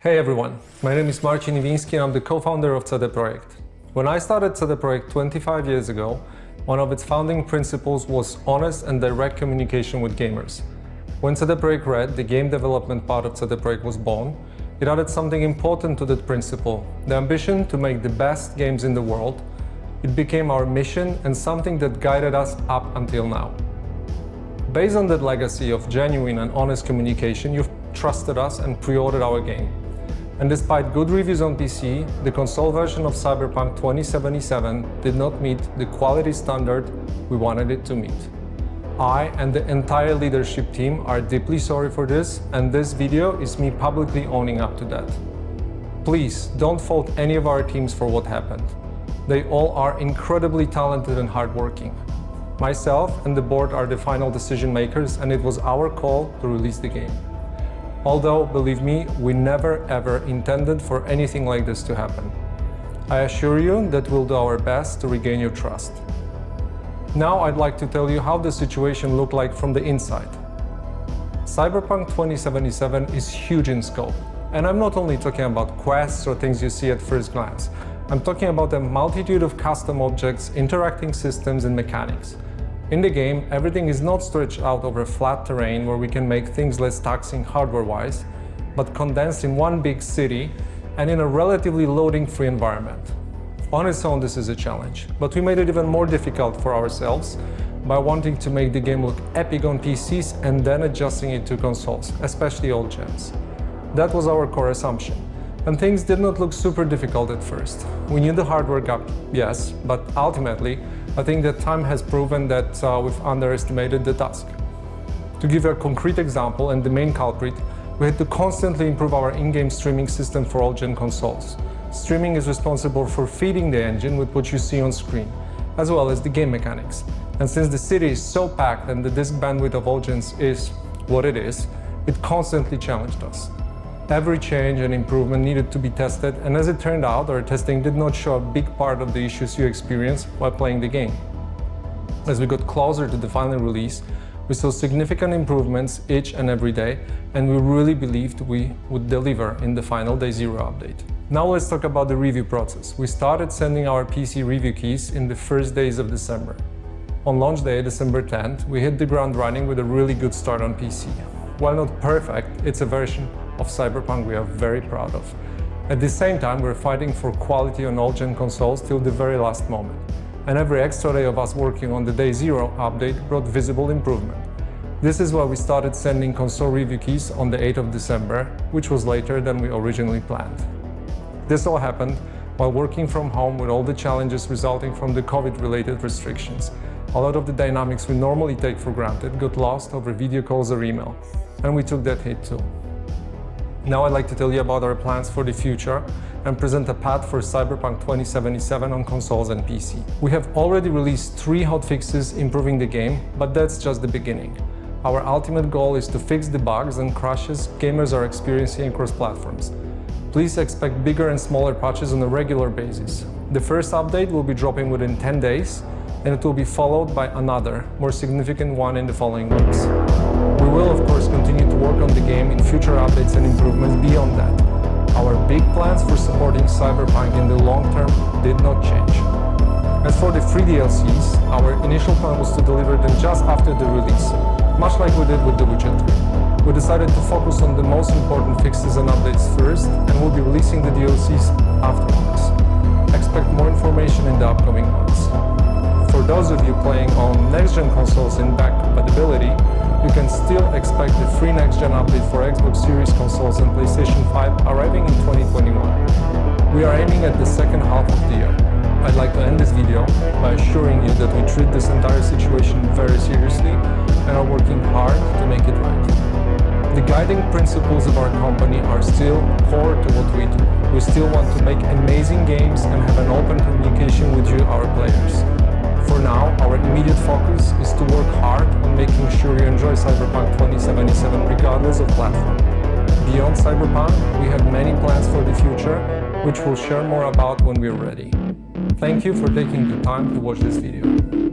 Hey everyone, my name is Marcin Iwiński and I'm the co-founder of PROJEKT. When I started PROJEKT 25 years ago, one of its founding principles was honest and direct communication with gamers. When PROJEKT Red, the game development part of PROJEKT, was born, it added something important to that principle, the ambition to make the best games in the world. It became our mission and something that guided us up until now. Based on that legacy of genuine and honest communication, you've trusted us and pre-ordered our game. And despite good reviews on PC, the console version of Cyberpunk 2077 did not meet the quality standard we wanted it to meet. I and the entire leadership team are deeply sorry for this, and this video is me publicly owning up to that. Please don't fault any of our teams for what happened. They all are incredibly talented and hardworking. Myself and the board are the final decision makers, and it was our call to release the game. Although, believe me, we never ever intended for anything like this to happen. I assure you that we'll do our best to regain your trust. Now I'd like to tell you how the situation looked like from the inside. Cyberpunk 2077 is huge in scope, and I'm not only talking about quests or things you see at first glance. I'm talking about a multitude of custom objects, interacting systems, and mechanics. In the game, everything is not stretched out over flat terrain where we can make things less taxing hardware-wise, but condensed in one big city and in a relatively loading-free environment. On its own, this is a challenge, but we made it even more difficult for ourselves by wanting to make the game look epic on PCs and then adjusting it to consoles, especially old gens. That was our core assumption. And things did not look super difficult at first. We knew the hardware gap, yes, but ultimately, I think that time has proven that we've underestimated the task. To give a concrete example and the main culprit, we had to constantly improve our in-game streaming system for all-gen consoles. Streaming is responsible for feeding the engine with what you see on screen, as well as the game mechanics. And since the city is so packed and the disk bandwidth of all gens is what it is, it constantly challenged us. Every change and improvement needed to be tested, and as it turned out, our testing did not show a big part of the issues you experience while playing the game. As we got closer to the final release, we saw significant improvements each and every day, and we really believed we would deliver in the final Day Zero update. Now let's talk about the review process. We started sending our PC review keys in the first days of December. On launch day, December 10th, we hit the ground running with a really good start on PC. While not perfect, it's a version of Cyberpunk we are very proud of. At the same time, we're fighting for quality on all-gen consoles till the very last moment. And every extra day of us working on the Day Zero update brought visible improvement. This is why we started sending console review keys on the 8th of December, which was later than we originally planned. This all happened while working from home with all the challenges resulting from the COVID-related restrictions. A lot of the dynamics we normally take for granted got lost over video calls or email, and we took that hit too. Now I'd like to tell you about our plans for the future and present a path for Cyberpunk 2077 on consoles and PC. We have already released 3 hotfixes improving the game, but that's just the beginning. Our ultimate goal is to fix the bugs and crashes gamers are experiencing across platforms. Please expect bigger and smaller patches on a regular basis. The first update will be dropping within 10 days, and it will be followed by another, more significant one in the following weeks. We will, of course, continue to work on the game in future updates and improvements beyond that. Our big plans for supporting Cyberpunk in the long term did not change. As for the free DLCs, our initial plan was to deliver them just after the release, much like we did with The Witcher 3. We decided to focus on the most important fixes and updates first, and we'll be releasing the DLCs afterwards. Expect more information in the upcoming months. For those of you playing on next-gen consoles in back compatibility, you can still expect the free next-gen update for Xbox Series consoles and PlayStation 5 arriving in 2021. We are aiming at the second half of the year. I'd like to end this video by assuring you that we treat this entire situation very seriously and are working hard to make it right. The guiding principles of our company are still core to what we do. We still want to make amazing games and have an open communication with you, our players. For now, our immediate focus is to work hard on making sure you enjoy Cyberpunk 2077 regardless of platform. Beyond Cyberpunk, we have many plans for the future, which we'll share more about when we're ready. Thank you for taking the time to watch this video.